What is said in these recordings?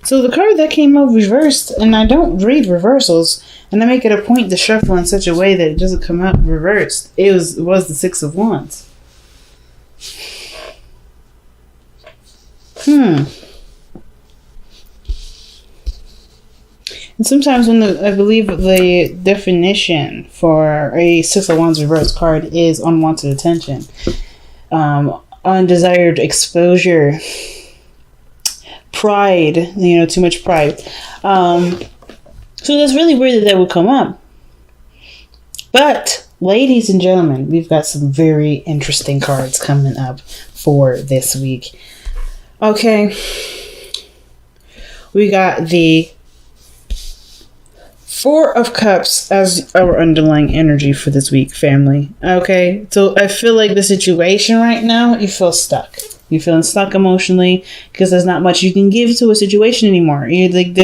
So the card that came out reversed, and I don't read reversals, and I make it a point to shuffle in such a way that it doesn't come out reversed. It was the Six of Wands. And sometimes I believe the definition for a Six of Wands reverse card is unwanted attention, undesired exposure, pride, too much pride. So that's really weird that would come up. But, ladies and gentlemen, we've got some very interesting cards coming up for this week. Okay. We got the Four of Cups as our underlying energy for this week, family. Okay, so I feel like the situation right now, you feel stuck. You're feeling stuck emotionally because there's not much you can give to a situation anymore. You're like,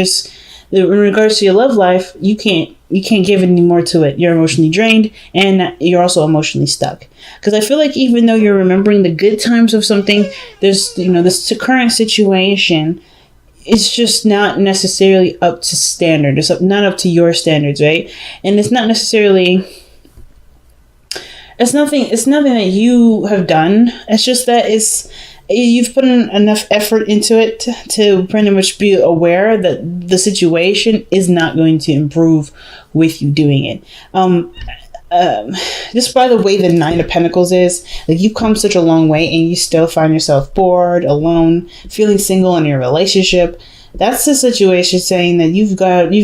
in regards to your love life, you can't give any more to it. You're emotionally drained, and you're also emotionally stuck. Because I feel like even though you're remembering the good times of something, there's this current situation. It's just not necessarily up to standard. It's not up to your standards, right? And it's not necessarily. It's nothing that you have done. It's just that you've put in enough effort into it to pretty much be aware that the situation is not going to improve with you doing it. Just by the way the Nine of Pentacles is, like, you've come such a long way and you still find yourself bored, alone, feeling single in your relationship. That's the situation saying that you've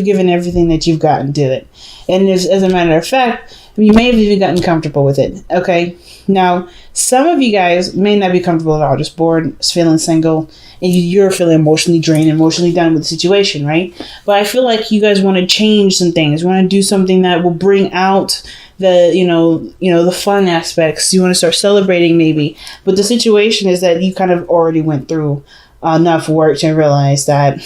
given everything that you've got into it. And as a matter of fact, you may have even gotten comfortable with it. Okay. Now, some of you guys may not be comfortable at all, just bored, feeling single, and you're feeling emotionally drained, emotionally done with the situation, right? But I feel like you guys want to change some things. You want to do something that will bring out the, the fun aspects. You want to start celebrating maybe. But the situation is that you kind of already went through enough work to realize that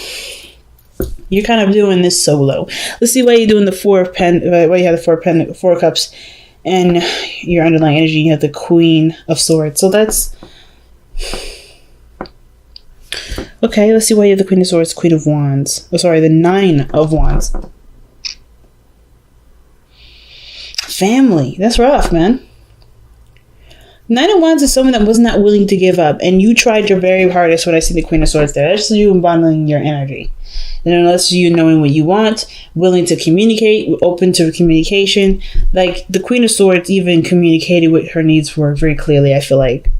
you're kind of doing this solo. Let's see why you're doing the Four of why you have the Four of Cups. And your underlying energy, you have the Queen of Swords. So that's... Okay, let's see why you have the Queen of Swords, Queen of Wands. Oh, sorry, the Nine of Wands. Family. That's rough, man. Nine of Wands is someone that was not willing to give up. And you tried your very hardest when I see the Queen of Swords there. That's you embodying your energy. And unless you knowing what you want, willing to communicate, open to communication. Like, the Queen of Swords even communicated what her needs were very clearly, I feel like.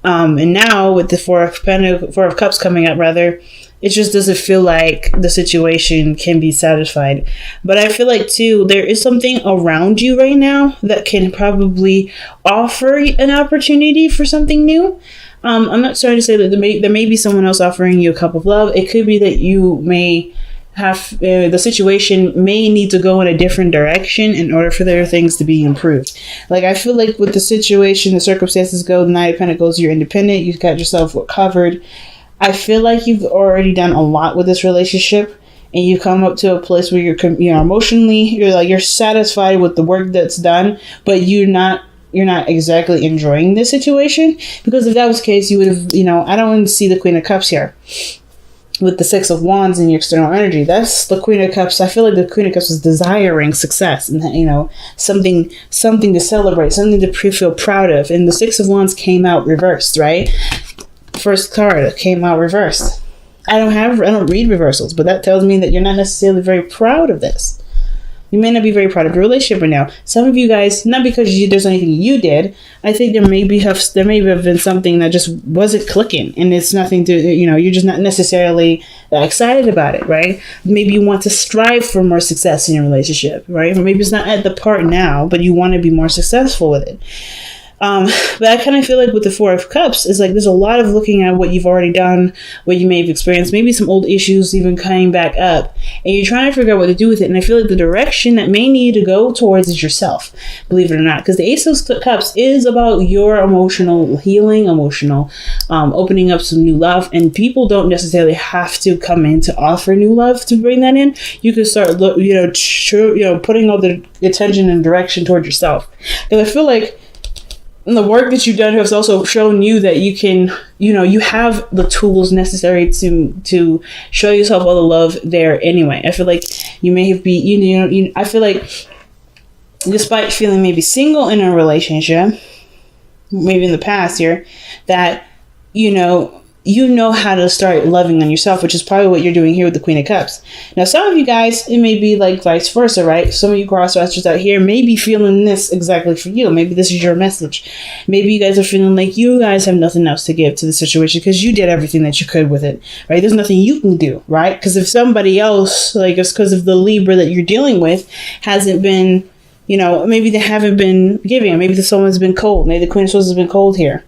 And now with the Four of Cups coming up, rather, it just doesn't feel like the situation can be satisfied. But I feel like, too, there is something around you right now that can probably offer an opportunity for something new. I'm not trying to say that there may be someone else offering you a cup of love. It could be that you may have the situation may need to go in a different direction in order for their things to be improved. Like, I feel like with the situation, the circumstances go, the Nine of Pentacles, you're independent, you've got yourself covered. I feel like you've already done a lot with this relationship, and you come up to a place where you're emotionally, you're satisfied with the work that's done, but you're not exactly enjoying this situation. Because if that was the case, you would have, I don't want to see the Queen of Cups here with the Six of Wands and your external energy. That's the Queen of Cups. I feel like the Queen of Cups is desiring success and, something to celebrate, something to feel proud of. And the Six of Wands came out reversed, right? First card came out reversed. I don't read reversals, but that tells me that you're not necessarily very proud of this. You may not be very proud of your relationship right now. Some of you guys, not because there's anything you did, I think there may have been something that just wasn't clicking, and it's nothing to, you're just not necessarily excited about it, right? Maybe you want to strive for more success in your relationship, right? Or maybe it's not at the part now, but you want to be more successful with it. But I kind of feel like with the Four of Cups, it's like there's a lot of looking at what you've already done, what you may have experienced, maybe some old issues even coming back up, and you're trying to figure out what to do with it. And I feel like the direction that may need to go towards is yourself, believe it or not, because the Ace of Cups is about your emotional healing, opening up some new love, and people don't necessarily have to come in to offer new love to bring that in. You can start, putting all the attention and direction towards yourself, because I feel like And the work that you've done has also shown you that you can, you have the tools necessary to show yourself all the love there anyway. I feel like you may have I feel like despite feeling maybe single in a relationship, maybe in the past year, that, you know how to start loving on yourself, which is probably what you're doing here with the Queen of Cups. Now, some of you guys, it may be like vice versa, right? Some of you crosswatchers out here may be feeling this exactly for you. Maybe this is your message. Maybe you guys are feeling like you guys have nothing else to give to the situation because you did everything that you could with it, right? There's nothing you can do, right? Because if somebody else, like it's because of the Libra that you're dealing with, hasn't been, maybe they haven't been giving, or maybe someone's been cold. Maybe the Queen of Swords has been cold here.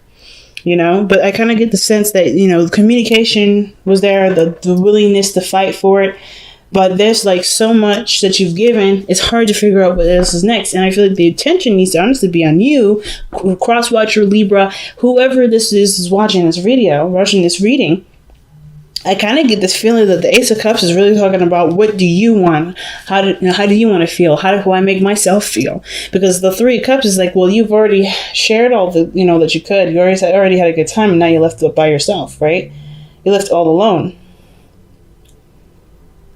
But I kind of get the sense that, the communication was there, the willingness to fight for it. But there's like so much that you've given, it's hard to figure out what else is next. And I feel like the attention needs to honestly be on you, cross-watcher, Libra, whoever this is watching this video, watching this reading. I kind of get this feeling that the Ace of Cups is really talking about what do you want? How do you want to feel? How do I make myself feel? Because the Three of Cups is like, well, you've already shared all the, that you could. You already had a good time, and now you're left by yourself, right? You're left all alone,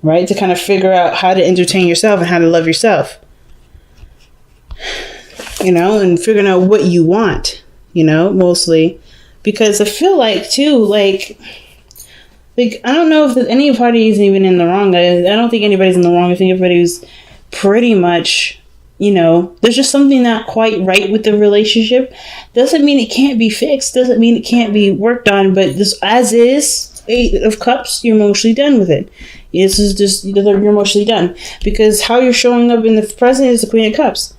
right? To kind of figure out how to entertain yourself and how to love yourself, and figuring out what you want, mostly. Because I feel like, too, like I don't know if any party is even in the wrong. I don't think anybody's in the wrong. I think everybody's pretty much, there's just something not quite right with the relationship. Doesn't mean it can't be fixed. Doesn't mean it can't be worked on. But this, as is, Eight of Cups, you're mostly done with it. This is just, you're mostly done. Because how you're showing up in the present is the Queen of Cups.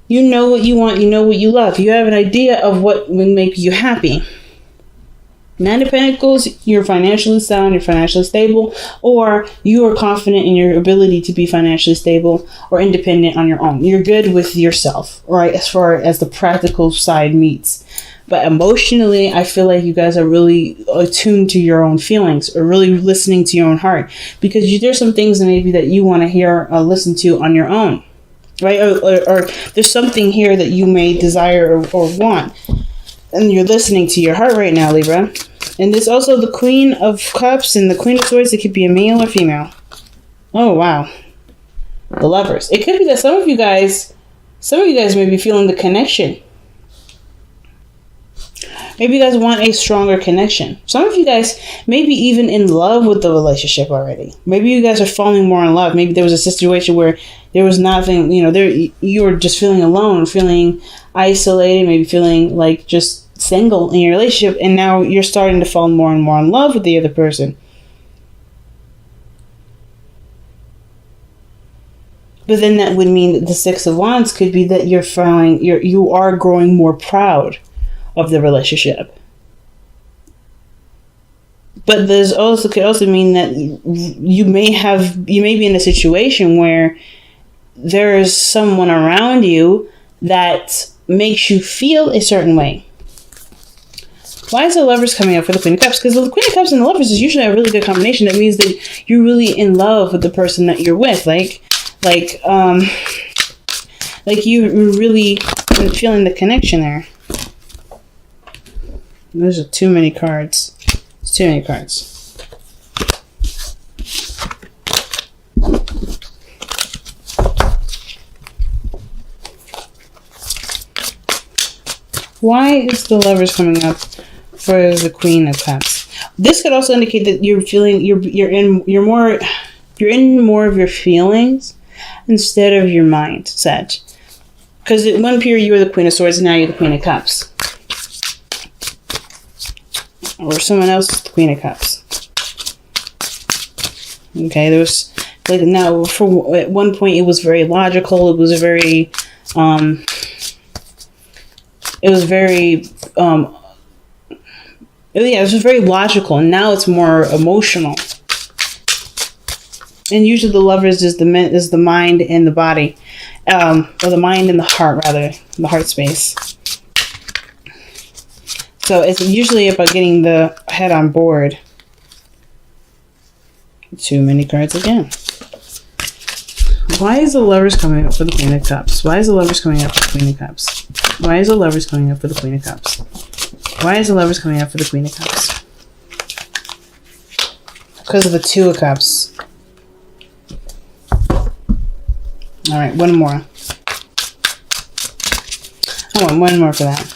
You know what you want. You know what you love. You have an idea of what will make you happy. Nine of Pentacles, you're financially sound, you're financially stable, or you are confident in your ability to be financially stable or independent on your own. You're good with yourself, right? As far as the practical side meets. But emotionally, I feel like you guys are really attuned to your own feelings, or really listening to your own heart, because there's some things that maybe that you want to hear or listen to on your own, right? Or there's something here that you may desire or want. And you're listening to your heart right now, Libra. And there's also the Queen of Cups and the Queen of Swords. It could be a male or female. Oh, wow. The Lovers. It could be that some of you guys may be feeling the connection. Maybe you guys want a stronger connection. Some of you guys may be even in love with the relationship already. Maybe you guys are falling more in love. Maybe there was a situation where there was nothing, you were just feeling alone, feeling isolated, maybe feeling like just single in your relationship, and now you're starting to fall more and more in love with the other person. But then that would mean that the Six of Wands could be that you are growing more proud of the relationship. But could also mean that you may be in a situation where there is someone around you that makes you feel a certain way. Why is the Lovers coming up for the Queen of Cups? Because the Queen of Cups and the Lovers is usually a really good combination. That means that you're really in love with the person that you're with. Like you're really feeling the connection there. Those are too many cards. It's too many cards. Why is the Lovers coming up for the Queen of Cups? This could also indicate that you're feeling you're in more of your feelings instead of your mindset. Because at one period you were the Queen of Swords, and now you're the Queen of Cups, or someone else is the Queen of Cups. Okay, there was at one point it was very logical. It was very it was just very logical, and now it's more emotional. And usually the Lovers is the mind and the body, or the mind and the heart, rather, the heart space. So it's usually about getting the head on board. Too many cards again. Why is the Lovers coming up for the Queen of Cups? Why is the Lovers coming up for the Queen of Cups? Why is the Lovers coming up for the Queen of Cups? Why is the Lovers coming up for the Queen of Cups? Because of the Two of Cups. Alright, one more. I want one more for that.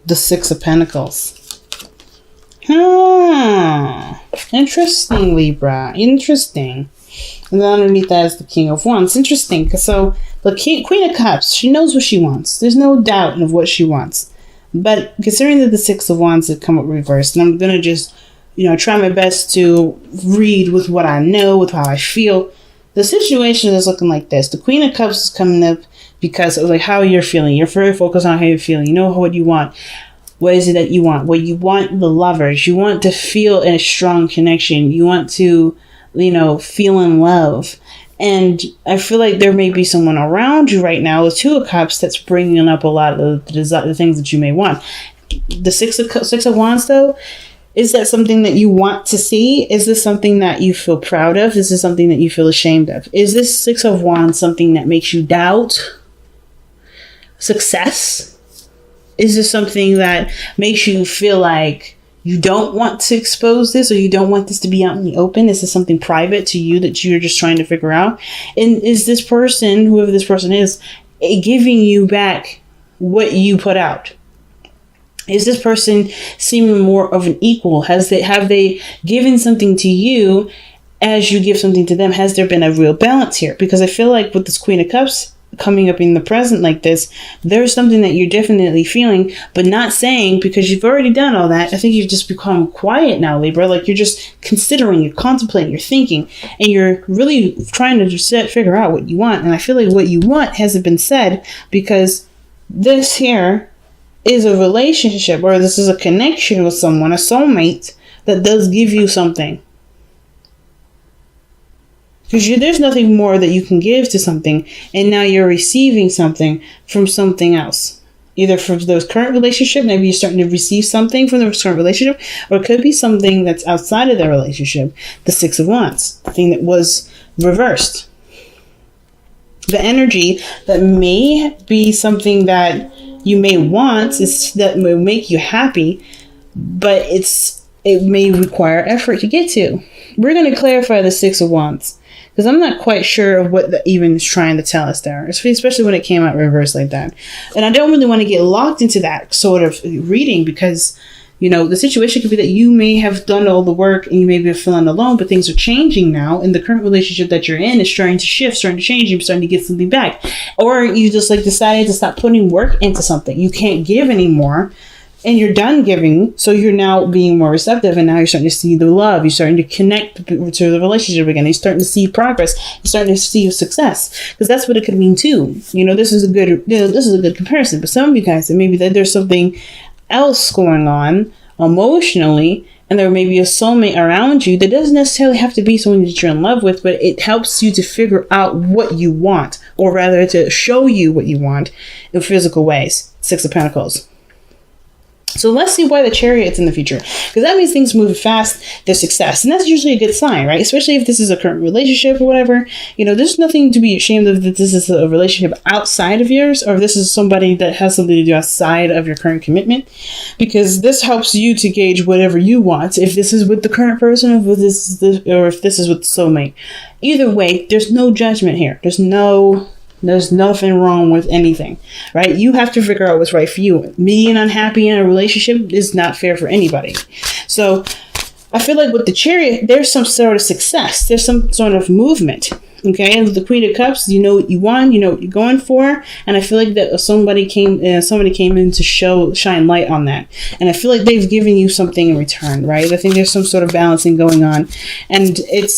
The Six of Pentacles. Interesting, Libra. Interesting. And then underneath that is the King of Wands. Interesting. So the Queen of Cups, she knows what she wants. There's no doubt of what she wants. But considering that the Six of Wands have come up reversed, and I'm going to just, try my best to read with what I know, with how I feel. The situation is looking like this. The Queen of Cups is coming up because of like how you're feeling. You're very focused on how you're feeling. You know what you want. What is it that you want? Well, you want the Lovers. You want to feel a strong connection. You want to, feel in love. And I feel like there may be someone around you right now with Two of Cups that's bringing up a lot of the things that you may want. The Six of Wands, though, is that something that you want to see? Is this something that you feel proud of? Is this something that you feel ashamed of? Is this Six of Wands something that makes you doubt success? Is this something that makes you feel like you don't want to expose this, or you don't want this to be out in the open? Is this something private to you that you're just trying to figure out? And is this person, whoever this person is, giving you back what you put out? Is this person seeming more of an equal? Have they given something to you as you give something to them? Has there been a real balance here? Because I feel like with this Queen of Cups coming up in the present like this, there's something that you're definitely feeling, but not saying, because you've already done all that. I think you've just become quiet now, Libra. Like you're just considering, you're contemplating, you're thinking, and you're really trying to just figure out what you want. And I feel like what you want hasn't been said, because this here is a relationship, or this is a connection with someone, a soulmate, that does give you something. Because there's nothing more that you can give to something, and now you're receiving something from something else. Either from those current relationship, maybe you're starting to receive something from the current relationship, or it could be something that's outside of the relationship. The Six of Wands, the thing that was reversed. The energy that may be something that you may want, is that will make you happy, but it may require effort to get to. We're going to clarify the Six of Wands, because I'm not quite sure of what the even is trying to tell us there, especially when it came out reversed like that. And I don't really want to get locked into that sort of reading, because, the situation could be that you may have done all the work and you may be feeling alone, but things are changing now, and the current relationship that you're in is starting to shift, starting to change, you're starting to get something back. Or you just decided to stop putting work into something. You can't give anymore, and you're done giving, so you're now being more receptive, and now you're starting to see the love. You're starting to connect to the relationship again. You're starting to see progress. You're starting to see success, because that's what it could mean too. This is a good comparison. But some of you guys, it may be that there's something else going on emotionally, and there may be a soulmate around you that doesn't necessarily have to be someone that you're in love with, but it helps you to figure out what you want, or rather to show you what you want in physical ways. Six of Pentacles. So let's see why the Chariot's in the future, because that means things move fast, there's success, and that's usually a good sign, right? Especially if this is a current relationship or whatever. There's nothing to be ashamed of that this is a relationship outside of yours, or if this is somebody that has something to do outside of your current commitment, because this helps you to gauge whatever you want. If this is with the current person, or if this is with the soulmate. Either way, there's no judgment here. There's nothing wrong with anything, right? You have to figure out what's right for you. Being unhappy in a relationship is not fair for anybody. So I feel like with the Chariot, there's some sort of success. There's some sort of movement. Okay, and with the Queen of Cups, you know what you want, you know what you're going for, and I feel like that somebody came in to shine light on that, and I feel like they've given you something in return, right? I think there's some sort of balancing going on, and it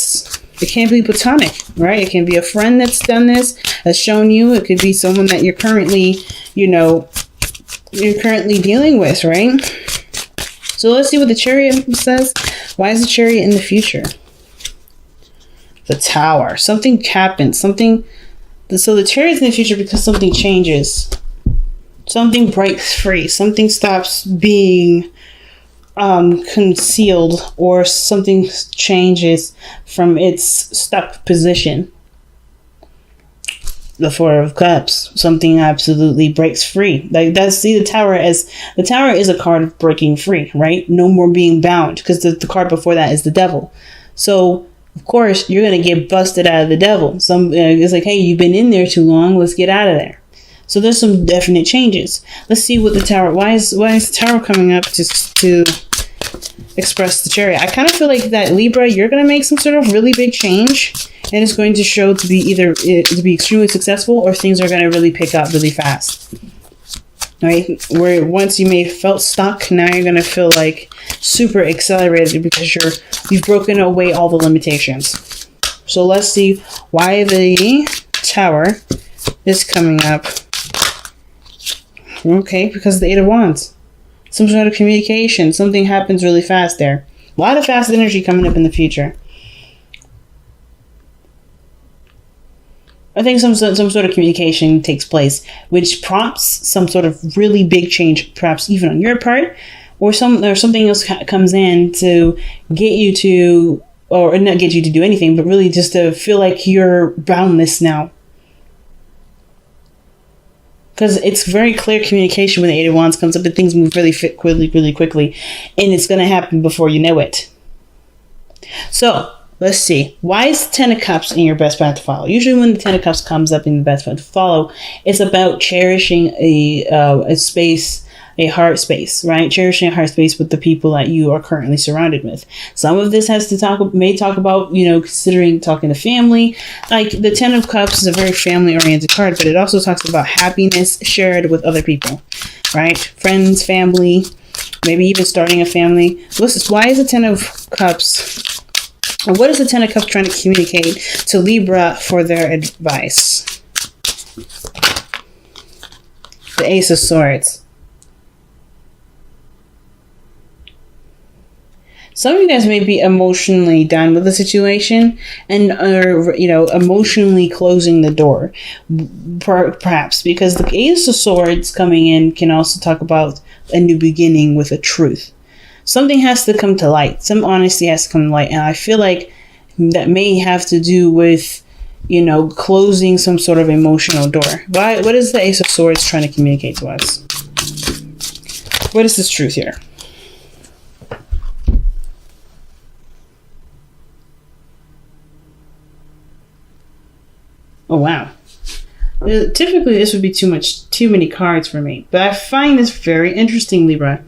can't be platonic, right? It can be a friend that's done this, has shown you. It could be someone that you're currently dealing with, right? So let's see what the Chariot says. Why is the Chariot in the future? The Tower. Something happens. So the Chariot's in the future because something changes. Something breaks free. Something stops being concealed, or something changes from its stuck position. The Four of Cups. Something absolutely breaks free. Like that's, see, the Tower is a card of breaking free, right? No more being bound, because the card before that is the Devil. So of course you're gonna get busted out of the Devil. It's like, hey, you've been in there too long. Let's get out of there. So there's some definite changes. Let's see what the Tower. Why is the Tower coming up to express the Chariot? I kind of feel like that, Libra, you're gonna make some sort of really big change, and it's going to show to be either to be extremely successful, or things are going to really pick up really fast. Right? Where once you may have felt stuck, now you're going to feel like super accelerated, because you've broken away all the limitations. So let's see why the Tower is coming up. Okay, because of the Eight of Wands. Some sort of communication. Something happens really fast there. A lot of fast energy coming up in the future. I think some sort of communication takes place, which prompts some sort of really big change, perhaps even on your part, or something else comes in to get you to, or not get you to do anything, but really just to feel like you're boundless now. Because it's very clear communication when the Eight of Wands comes up, and things move really quickly, and it's going to happen before you know it. So let's see. Why is the Ten of Cups in your best path to follow? Usually when the Ten of Cups comes up in the best path to follow, it's about cherishing a space, a heart space, right? Cherishing a heart space with the people that you are currently surrounded with. Some of this may talk about, considering talking to family. Like the Ten of Cups is a very family-oriented card, but it also talks about happiness shared with other people, right? Friends, family, maybe even starting a family. Why is the Ten of Cups? And what is the Ten of Cups trying to communicate to Libra for their advice? The Ace of Swords. Some of you guys may be emotionally done with the situation and are, emotionally closing the door. Perhaps because the Ace of Swords coming in can also talk about a new beginning with a truth. Something has to come to light. Some honesty has to come to light. And I feel like that may have to do with, closing some sort of emotional door. What is the Ace of Swords trying to communicate to us? What is this truth here? Oh, wow. Typically, this would be too many cards for me. But I find this very interesting, Libra.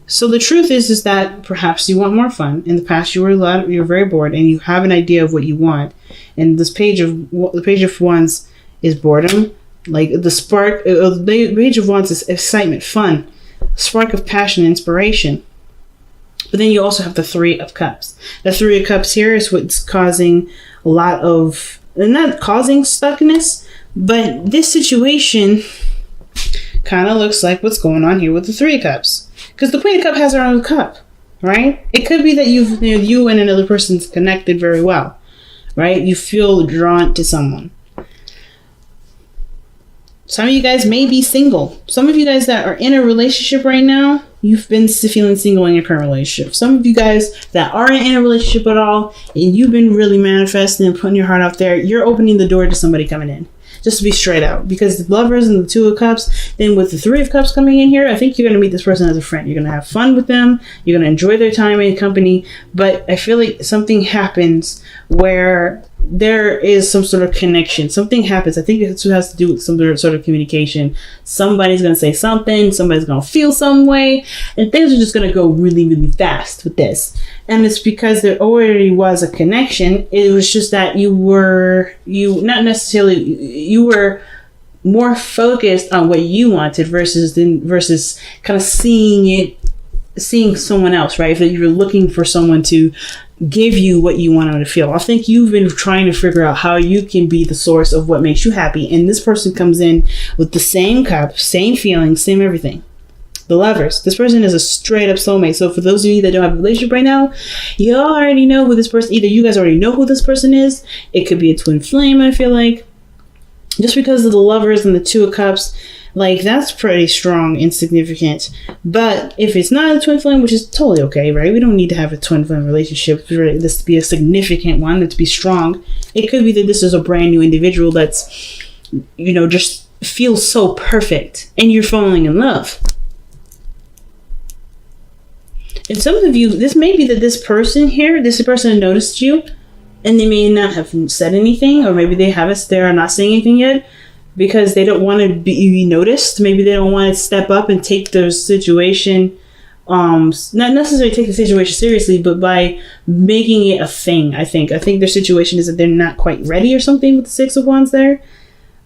So the truth is that perhaps you want more fun. In the past, you're very bored, and you have an idea of what you want. And the Page of Wands is boredom. Like the spark, the Page of Wands is excitement, fun, spark of passion, inspiration. But then you also have the Three of Cups. The Three of Cups here is what's causing a lot of, not causing stuckness, but this situation kind of looks like what's going on here with the Three of Cups. Because the Queen of Cups has her own cup, right? It could be that you and another person's connected very well, right? You feel drawn to someone. Some of you guys may be single. Some of you guys that are in a relationship right now, you've been feeling single in your current relationship. Some of you guys that aren't in a relationship at all, and you've been really manifesting and putting your heart out there, you're opening the door to somebody coming in. Just to be straight out. Because the Lovers and the Two of Cups, then with the Three of Cups coming in here, I think you're going to meet this person as a friend. You're going to have fun with them. You're going to enjoy their time and company. But I feel like something happens where there is some sort of connection. Something happens. I think it has to do with some sort of communication. Somebody's going to say something. Somebody's going to feel some way. And things are just going to go really, really fast with this. And it's because there already was a connection. It was just that you were more focused on what you wanted versus kind of seeing someone else, right? That you're looking for someone to give you what you want them to feel. I think you've been trying to figure out how you can be the source of what makes you happy. And this person comes in with the same cup, same feelings, same everything. The Lovers. This person is a straight up soulmate. So for those of you that don't have a relationship right now, you all already know who this person, either you guys already know who this person is. It could be a twin flame, I feel like. Just because of the Lovers and the Two of Cups, like, that's pretty strong and significant. But if it's not a twin flame, which is totally okay, right? We don't need to have a twin flame relationship for this to be a significant one and to be strong. It could be that this is a brand new individual that's, just feels so perfect and you're falling in love. And some of you, this may be that this person noticed you and they may not have said anything, or maybe they're not saying anything yet because they don't want to be noticed. Maybe they don't want to step up and take their situation, not necessarily take the situation seriously, but by making it a thing. I think their situation is that they're not quite ready or something with the Six of Wands there,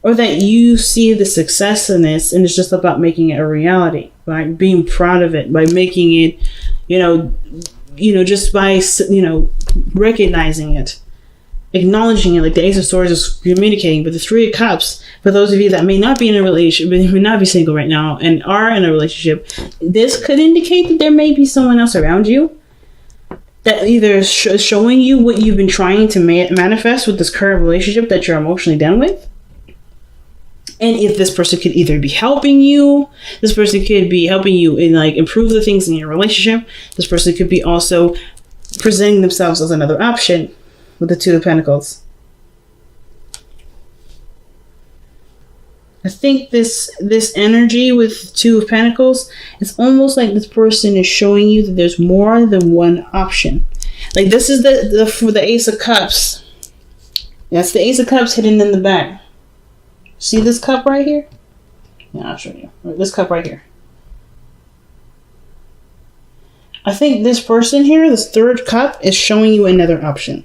or that you see the success in this and it's just about making it a reality, by being proud of it, by making it, just by, recognizing it, acknowledging it, like the Ace of Swords is communicating. But the Three of Cups, for those of you that may not be in a relationship, may not be single right now and are in a relationship, this could indicate that there may be someone else around you that either showing you what you've been trying to manifest with this current relationship that you're emotionally done with. And if this person could either be helping you, this person could be helping you in, like, improve the things in your relationship. This person could be also presenting themselves as another option with the Two of Pentacles. I think this energy with Two of Pentacles, it's almost like this person is showing you that there's more than one option. Like, this is for the Ace of Cups. That's the Ace of Cups hidden in the back. See this cup right here? Yeah, I'll show you. This cup right here. I think this person here, this third cup, is showing you another option.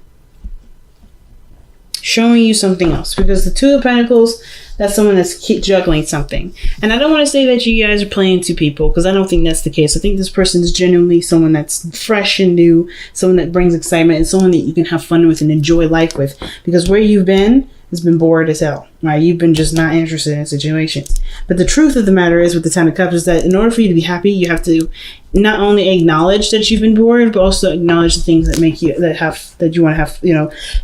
Showing you something else. Because the Two of Pentacles, that's someone that's keep juggling something. And I don't want to say that you guys are playing two people, because I don't think that's the case. I think this person is genuinely someone that's fresh and new, someone that brings excitement, and someone that you can have fun with and enjoy life with. Because where you've been has been bored as hell, right? You've been just not interested in situations. But the truth of the matter is, with the Ten of Cups, is that in order for you to be happy, you have to not only acknowledge that you've been bored, but also acknowledge the things that make you, that you want to have,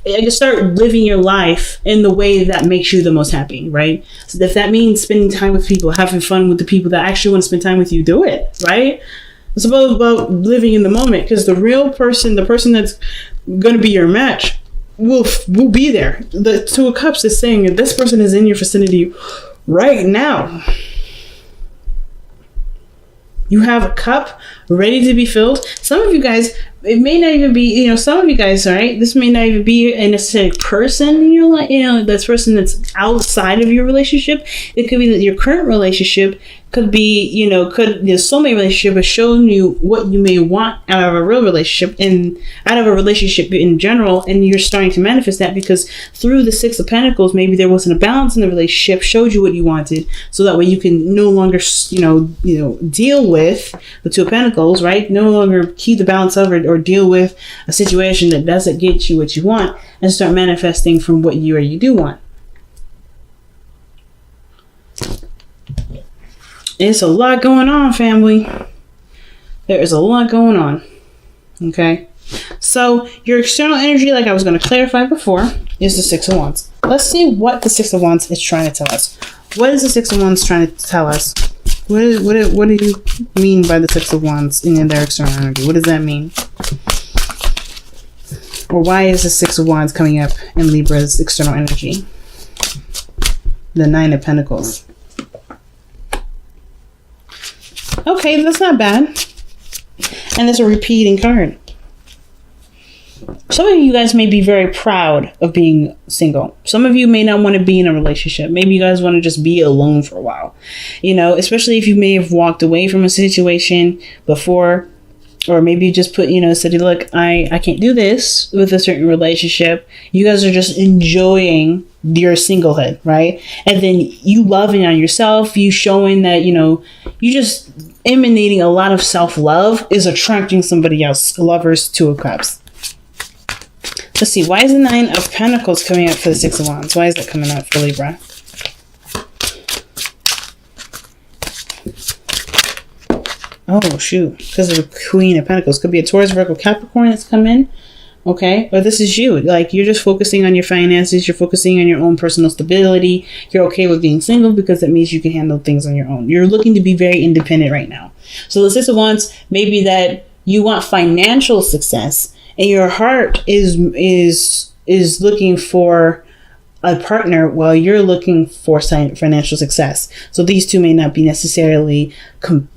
just start living your life in the way that makes you the most happy, right? So if that means spending time with people, having fun with the people that actually want to spend time with you, do it, right? It's about living in the moment, because the real person, the person that's going to be your match, will be there. The Two of Cups is saying that this person is in your vicinity right now. You have a cup ready to be filled. Some of you guys, it may not even be, some of you guys, all right, this may not even be a necessary person in your life, this person that's outside of your relationship. It could be that your current relationship could be, the soulmate relationship has shown you what you may want out of a real relationship and out of a relationship in general, and you're starting to manifest that because through the Six of Pentacles, maybe there wasn't a balance in the relationship, showed you what you wanted, so that way you can no longer, deal with the Two of Pentacles, right? No longer keep the balance of it or deal with a situation that doesn't get you what you want, and start manifesting from what you do want. It's a lot going on, family. There is a lot going on. Okay. So your external energy, like I was going to clarify before, is the Six of Wands. Let's see what the Six of Wands is trying to tell us. What is the Six of Wands trying to tell us? What do you mean by the Six of Wands in their external energy? What does that mean? Or why is the Six of Wands coming up in Libra's external energy? The Nine of Pentacles. Okay, that's not bad. And it's a repeating card. Some of you guys may be very proud of being single. Some of you may not want to be in a relationship. Maybe you guys want to just be alone for a while. Especially if you may have walked away from a situation before, or maybe you just put, said, look, I can't do this with a certain relationship. You guys are just enjoying your singlehood, right? And then you loving on yourself, you showing that, you just emanating a lot of self-love is attracting somebody else. Lovers, Two of Cups. Let's see, why is the Nine of Pentacles coming up for the Six of Wands? Why is that coming up for Libra? Oh, shoot. Because of the Queen of Pentacles. Could be a Taurus, Virgo, Capricorn that's come in. Okay? Or this is you. Like, you're just focusing on your finances. You're focusing on your own personal stability. You're okay with being single because that means you can handle things on your own. You're looking to be very independent right now. So the Six of Wands may be that you want financial success and your heart is looking for a partner while you're looking for financial success. So these two may not be necessarily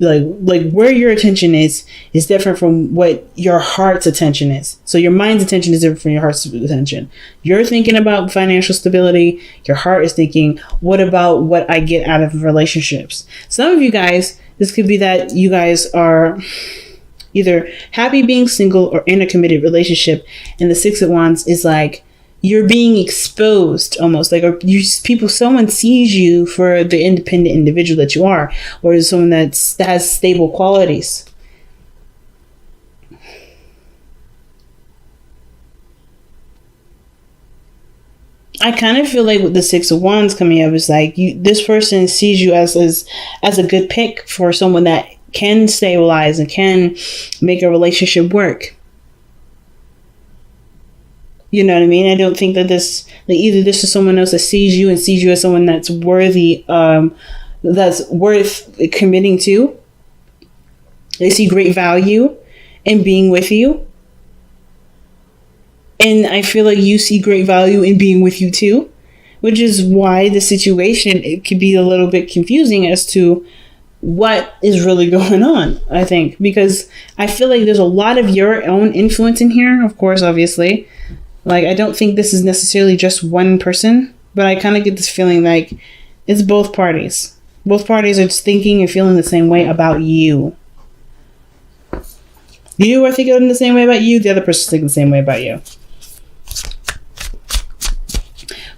like where your attention is different from what your heart's attention is. So your mind's attention is different from your heart's attention. You're thinking about financial stability. Your heart is thinking, what about what I get out of relationships? Some of you guys, this could be that you guys are either happy being single or in a committed relationship, and the Six of Wands is like, you're being exposed almost, like, or someone sees you for the independent individual that you are, or someone that has stable qualities. I kind of feel like with the Six of Wands coming up is like this person sees you as a good pick for someone that can stabilize and can make a relationship work. You know what I mean? I don't think that this, like, either this is someone else that sees you as someone that's worthy, that's worth committing to. They see great value in being with you. And I feel like you see great value in being with you too, which is why the situation, it could be a little bit confusing as to what is really going on, I think, because I feel like there's a lot of your own influence in here, of course, obviously. Like, I don't think this is necessarily just one person, but I kind of get this feeling like it's both parties. Both parties are just thinking and feeling the same way about you. You are thinking the same way about you. The other person's thinking the same way about you.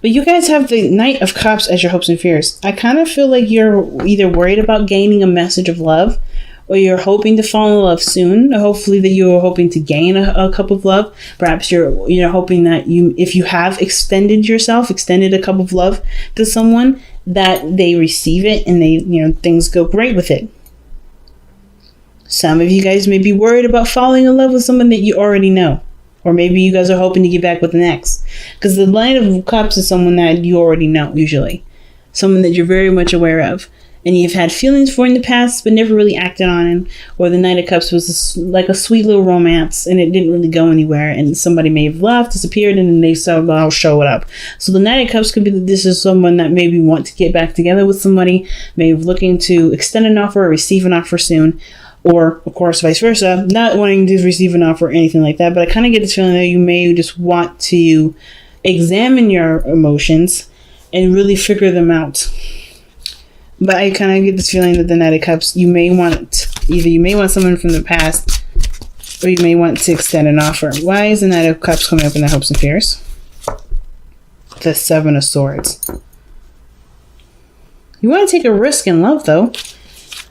But you guys have the Knight of Cups as your hopes and fears. I kind of feel like you're either worried about gaining a message of love, or you're hoping to fall in love soon. Hopefully that you're hoping to gain a cup of love. Perhaps you're hoping that if you have extended a cup of love to someone, that they receive it and they, things go great with it. Some of you guys may be worried about falling in love with someone that you already know. Or maybe you guys are hoping to get back with the next. Because the Knight of Cups is someone that you already know, usually. Someone that you're very much aware of. And you've had feelings for in the past, but never really acted on it. Or the Knight of Cups was like a sweet little romance, and it didn't really go anywhere. And somebody may have left, disappeared, and then they said, well, I'll show it up. So the Knight of Cups could be that this is someone that maybe want to get back together with somebody, maybe looking to extend an offer or receive an offer soon. Or, of course, vice versa, not wanting to receive an offer or anything like that. But I kind of get this feeling that you may just want to examine your emotions and really figure them out. But I kind of get this feeling that the Knight of Cups, you may want someone from the past, or you may want to extend an offer. Why is the Knight of Cups coming up in the hopes and fears? The Seven of Swords. You want to take a risk in love, though.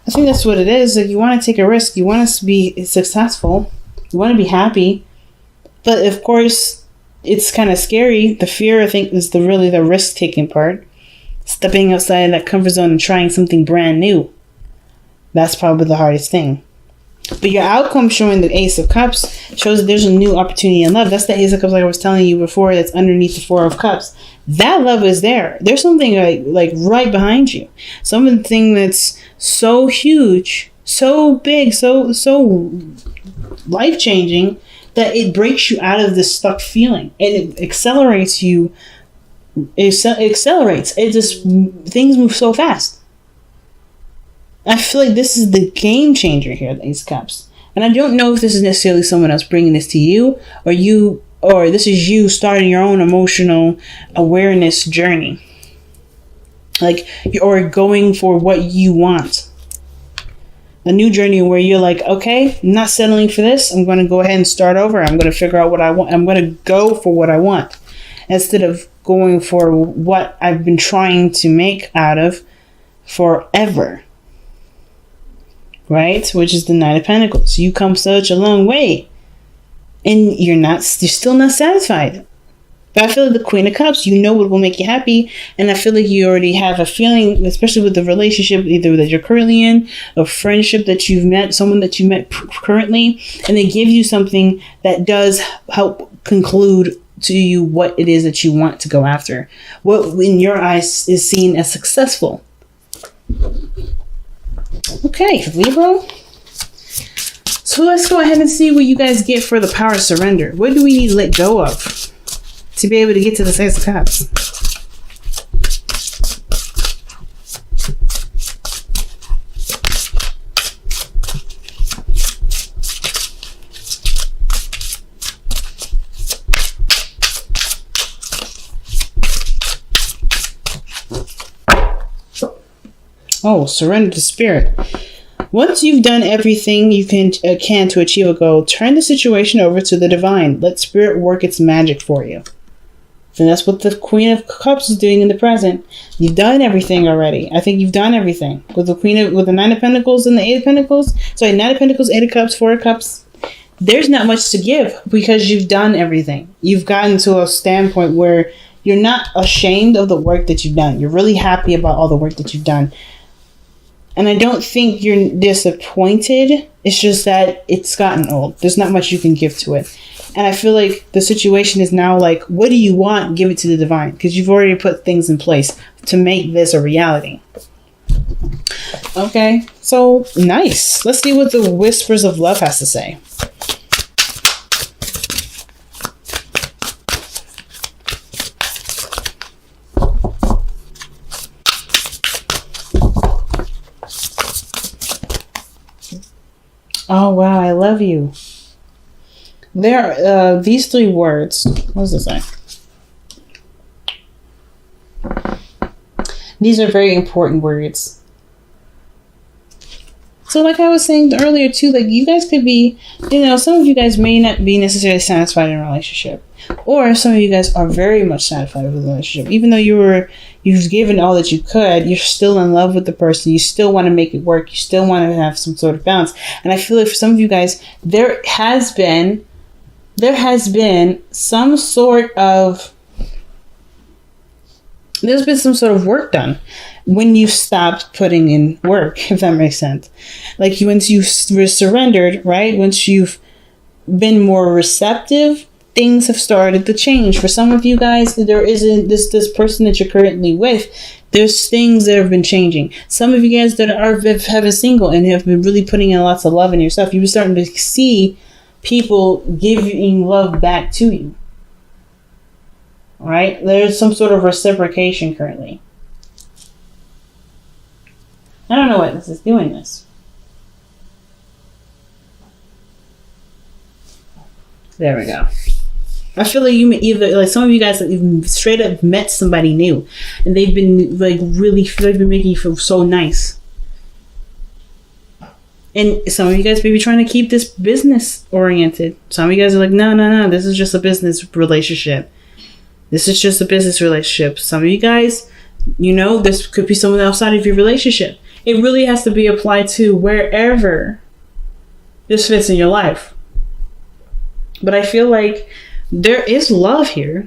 I think that's what it is. Like, you want to take a risk. You want to be successful. You want to be happy. But, of course, it's kind of scary. The fear, I think, is really the risk-taking part. Stepping outside that comfort zone and trying something brand new. That's probably the hardest thing. But your outcome showing the Ace of Cups shows that there's a new opportunity in love. That's the Ace of Cups, like I was telling you before, that's underneath the Four of Cups. That love is there. There's something like right behind you. Something that's so huge, so big, so life-changing that it breaks you out of this stuck feeling. And it accelerates you. It accelerates. It just, things move so fast. I feel like this is the game changer here, the Ace of Cups. And I don't know if this is necessarily someone else bringing this to you, or this is you starting your own emotional awareness journey. Like, or going for what you want. A new journey where you're like, okay, I'm not settling for this. I'm going to go ahead and start over. I'm going to figure out what I want. I'm going to go for what I want. Instead of going for what I've been trying to make out of forever. Right? Which is the Knight of Pentacles. You come such a long way. And you're still not satisfied. But I feel like the Queen of Cups, you know what will make you happy. And I feel like you already have a feeling, especially with the relationship either that you're currently in, a friendship that you've met, someone that you met currently, and they give you something that does help conclude to you what it is that you want to go after. What in your eyes is seen as successful. Okay, Libra. So let's go ahead and see what you guys get for the power of surrender. What do we need to let go of to be able to get to the Ace of Cups? Oh, surrender to spirit. Once you've done everything you can to achieve a goal, turn the situation over to the divine. Let spirit work its magic for you. And that's what the Queen of Cups is doing in the present. You've done everything already. I think you've done everything. With the Nine of Pentacles and the Eight of Pentacles. Sorry, Nine of Pentacles, Eight of Cups, Four of Cups. There's not much to give because you've done everything. You've gotten to a standpoint where you're not ashamed of the work that you've done. You're really happy about all the work that you've done. And I don't think you're disappointed. It's just that it's gotten old. There's not much you can give to it. And I feel like the situation is now like, what do you want? Give it to the divine. Because you've already put things in place to make this a reality. Okay, so nice. Let's see what the Whispers of Love has to say. Oh, wow, I love you. There are these three words. What does it say? These are very important words. So like I was saying earlier too, like you guys could be, some of you guys may not be necessarily satisfied in a relationship. Or some of you guys are very much satisfied with the relationship. Even though you've given all that you could, you're still in love with the person. You still want to make it work. You still want to have some sort of balance. And I feel like for some of you guys, there has been some sort of work done when you stopped putting in work, if that makes sense. Like once you surrendered, right? Once you've been more receptive, things have started to change. For some of you guys, there isn't this person that you're currently with. There's things that have been changing. Some of you guys that have been single and have been really putting in lots of love in yourself, you're starting to see people giving love back to you. All right? There's some sort of reciprocation currently. I don't know what this is doing this. There we go. I feel like you either, like some of you guys, you've straight up met somebody new, and they've been like they've been making you feel so nice. And some of you guys may be trying to keep this business oriented. Some of you guys are like, no, this is just a business relationship. This is just a business relationship. Some of you guys, this could be someone outside of your relationship. It really has to be applied to wherever this fits in your life. But I feel like there is love here.